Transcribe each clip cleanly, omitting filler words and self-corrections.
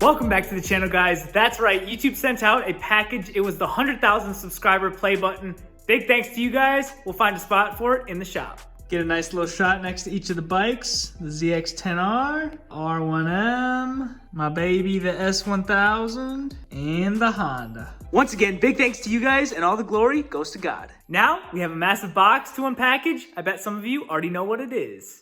Welcome back to the channel, guys. That's right, YouTube sent out a package. It was the 100,000 subscriber play button. Big thanks to you guys. We'll find a spot for it in the shop. Get a nice little shot next to each of the bikes. The ZX10R, R1M, my baby, the S1000, and the Honda. Once again, big thanks to you guys, and all the glory goes to God. Now, we have a massive box to unpackage. I bet some of you already know what it is.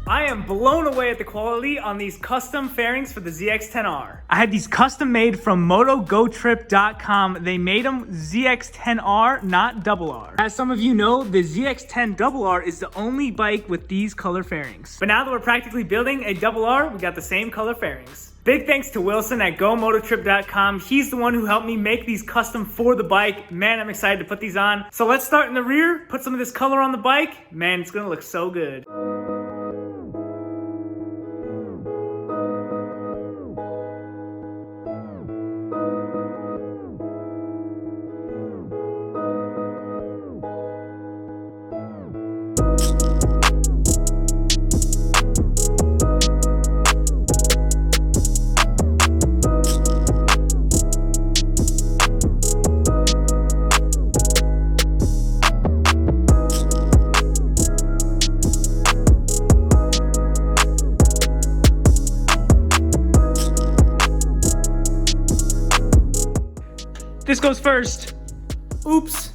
I am blown away at the quality on these custom fairings for the ZX10R. I had these custom made from motogotrip.com. They made them ZX10R, not RR. As some of you know, the ZX10RR is the only bike with these color fairings. But now that we're practically building a RR, we got the same color fairings. Big thanks to Wilson at gomototrip.com. He's the one who helped me make these custom for the bike. Man, I'm excited to put these on. So let's start in the rear, put some of this color on the bike. Man, it's gonna look so good. This goes first. Oops.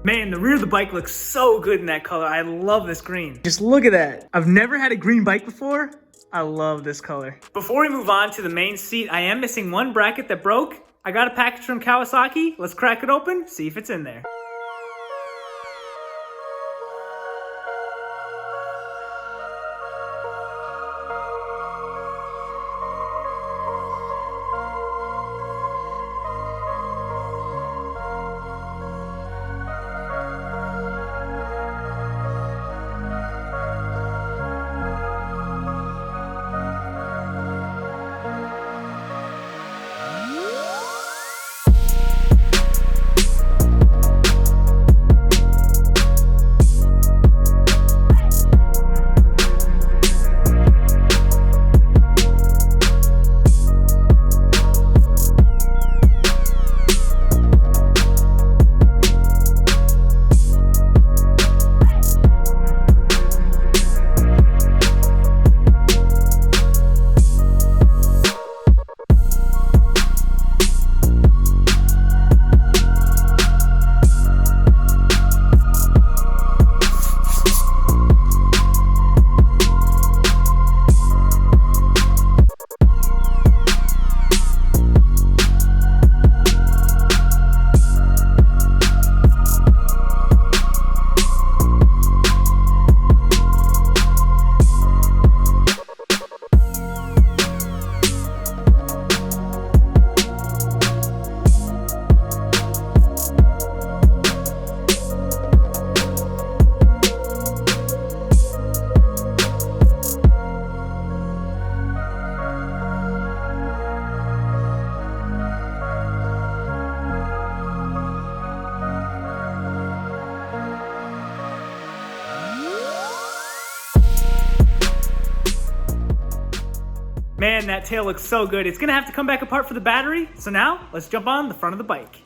Man, the rear of the bike looks so good in that color. I love this green. Just look at that. I've never had a green bike before. I love this color. Before we move on to the main seat, I am missing one bracket that broke. I got a package from Kawasaki. Let's crack it open, see if it's in there. Man, that tail looks so good. It's gonna have to come back apart for the battery. So now, let's jump on the front of the bike.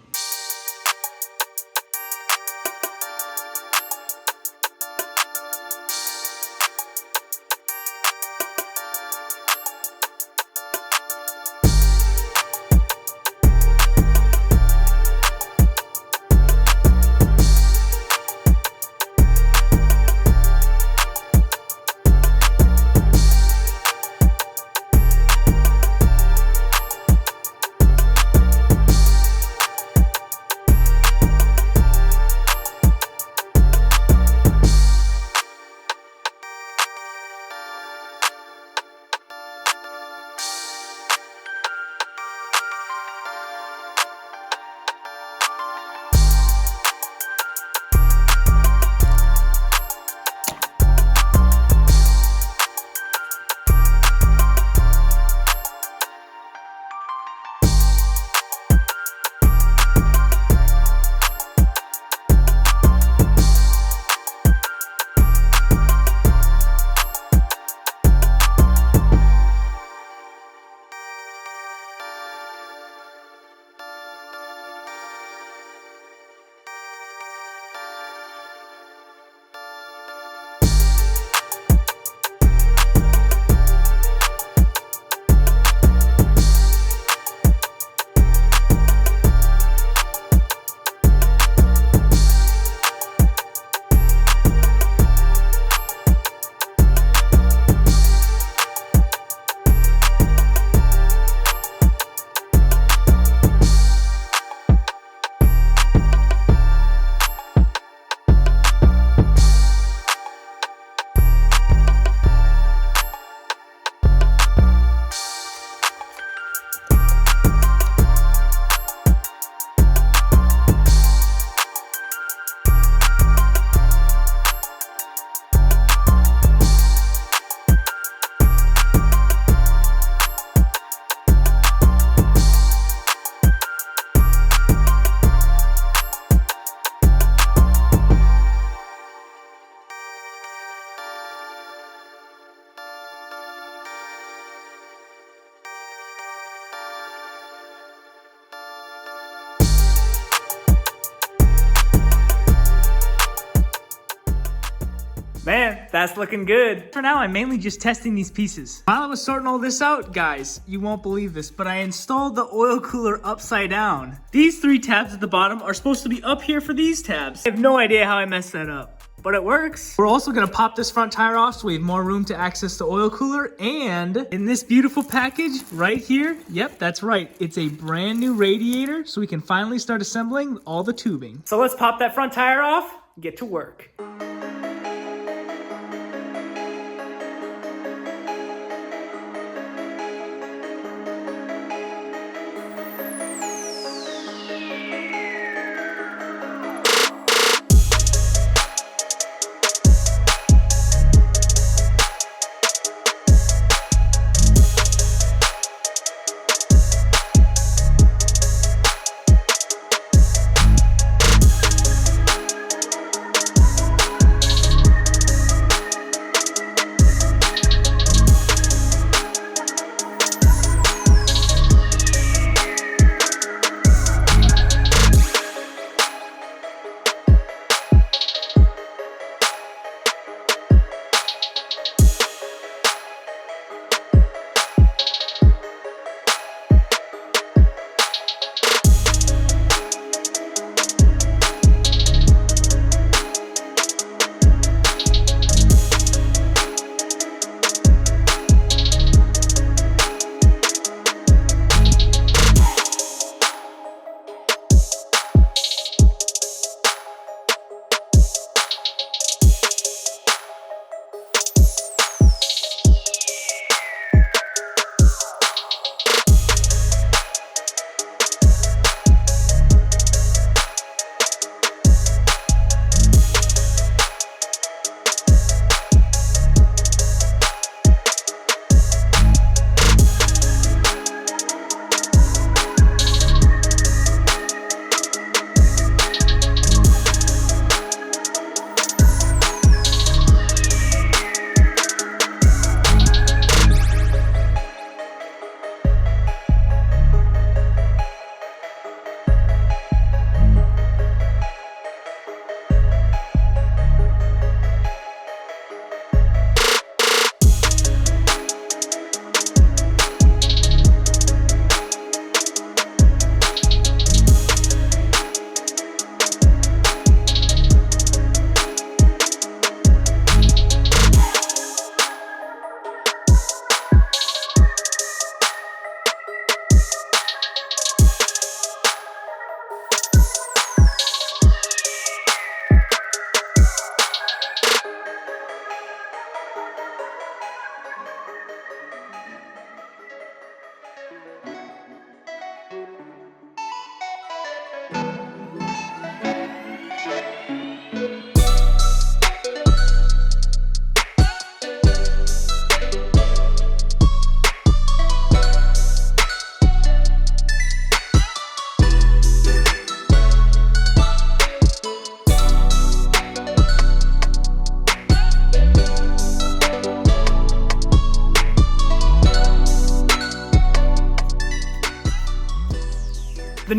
Man, that's looking good. For now, I'm mainly just testing these pieces. While I was sorting all this out, guys, you won't believe this, but I installed the oil cooler upside down. These 3 tabs at the bottom are supposed to be up here for these tabs. I have no idea how I messed that up, but it works. We're also gonna pop this front tire off so we have more room to access the oil cooler. And in this beautiful package right here, yep, that's right, it's a brand new radiator so we can finally start assembling all the tubing. So let's pop that front tire off, get to work.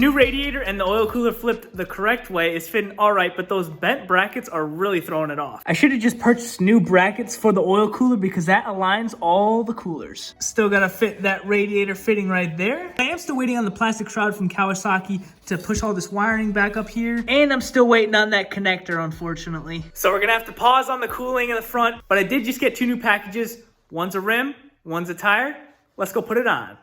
new radiator and the oil cooler flipped the correct way is fitting all right, but those bent brackets are really throwing it off. I should have just purchased new brackets for the oil cooler because that aligns all the coolers. Still gotta fit that radiator fitting right there. I am still waiting on the plastic shroud from Kawasaki to push all this wiring back up here. And I'm still waiting on that connector, unfortunately. So we're gonna have to pause on the cooling in the front, but I did just get 2 new packages. One's a rim, one's a tire. Let's go put it on.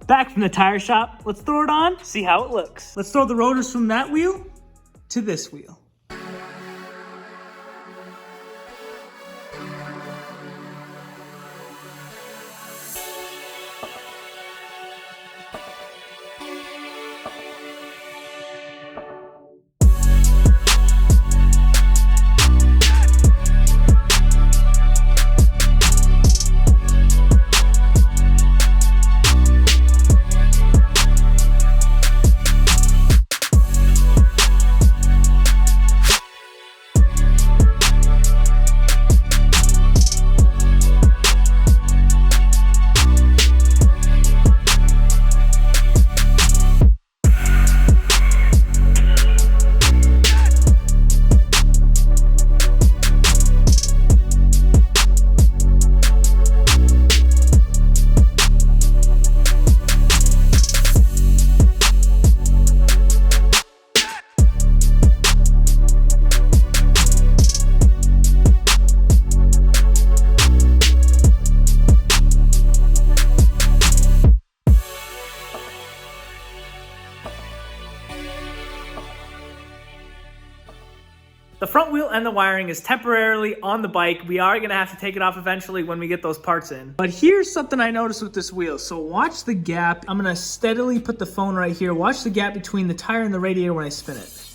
Back from the tire shop, let's throw it on, see how it looks. Let's throw the rotors from that wheel to this wheel. The front wheel and the wiring is temporarily on the bike. We are gonna have to take it off eventually when we get those parts in. But here's something I noticed with this wheel. So watch the gap. I'm gonna steadily put the phone right here. Watch the gap between the tire and the radiator when I spin it.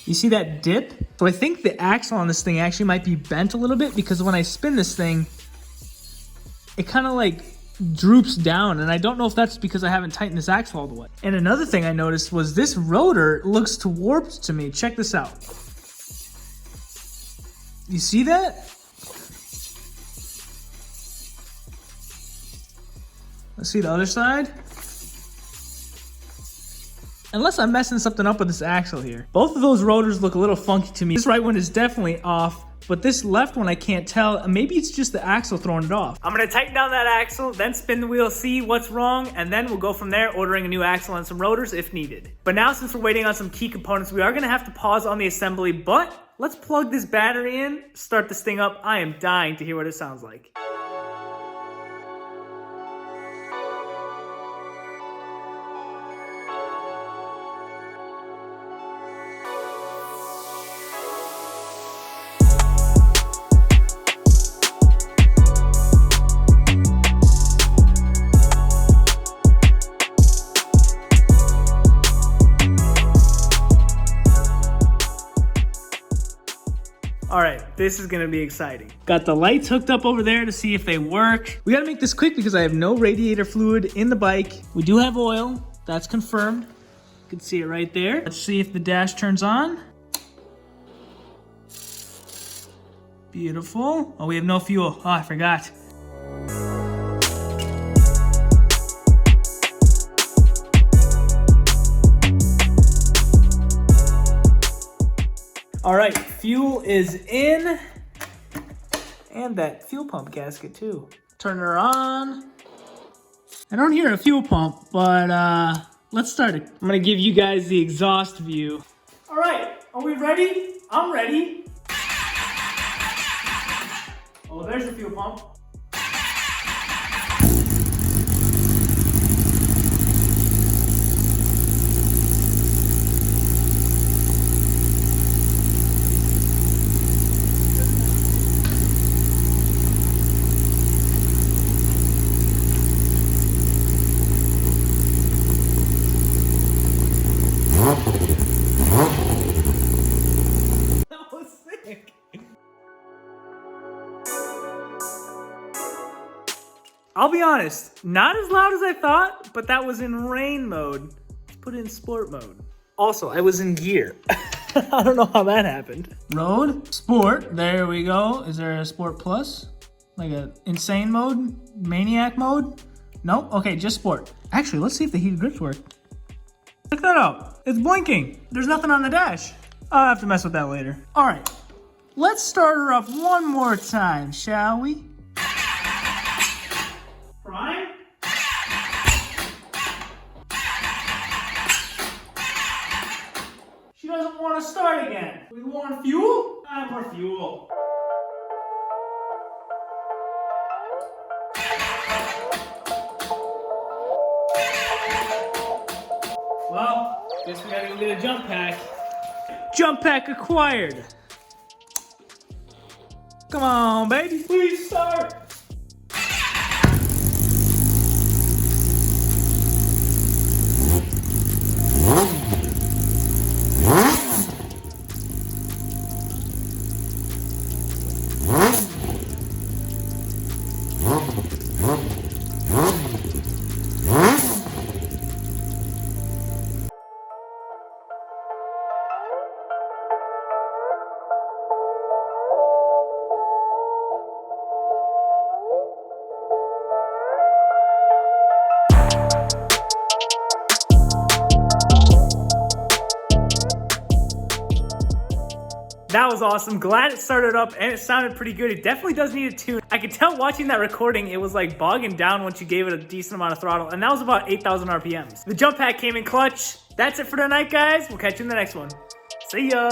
You see that dip? So I think the axle on this thing actually might be bent a little bit because when I spin this thing, it kind of like droops down, and I don't know if that's because I haven't tightened this axle all the way. And another thing I noticed was this rotor looks too warped to me. Check this out. You see that? Let's see the other side. Unless I'm messing something up with this axle here. Both of those rotors look a little funky to me. This right one is definitely off, but this left one I can't tell. Maybe it's just the axle throwing it off. I'm gonna tighten down that axle, then spin the wheel, see what's wrong, and then we'll go from there, ordering a new axle and some rotors if needed. But now, since we're waiting on some key components, we are gonna have to pause on the assembly, but let's plug this battery in, start this thing up. I am dying to hear what it sounds like. All right, this is gonna be exciting. Got the lights hooked up over there to see if they work. We gotta make this quick because I have no radiator fluid in the bike. We do have oil, that's confirmed. You can see it right there. Let's see if the dash turns on. Beautiful. Oh, we have no fuel. Oh, I forgot. All right, fuel is in. And that fuel pump gasket too. Turn her on. I don't hear a fuel pump, but let's start it. I'm gonna give you guys the exhaust view. All right, are we ready? I'm ready. Oh, there's the fuel pump. That was sick. I'll be honest, not as loud as I thought, but that was in rain mode. Let's put it in sport mode. Also, I was in gear. I don't know how that happened. Road, sport, there we go. Is there a sport plus? Like a insane mode? Maniac mode? Nope, okay, just sport. Actually, let's see if the heated grips work. Check that out, it's blinking. There's nothing on the dash. I'll have to mess with that later. All right, let's start her up one more time, shall we? Prime? She doesn't want to start again. We want fuel? More fuel. Well, guess we gotta go get a jump pack. Jump pack acquired. Come on, baby. Please start. That was awesome. Glad it started up and it sounded pretty good. It definitely does need a tune. I could tell watching that recording, it was like bogging down once you gave it a decent amount of throttle, and that was about 8,000 RPMs. The jump pack came in clutch. That's it for tonight, guys. We'll catch you in the next one. See ya.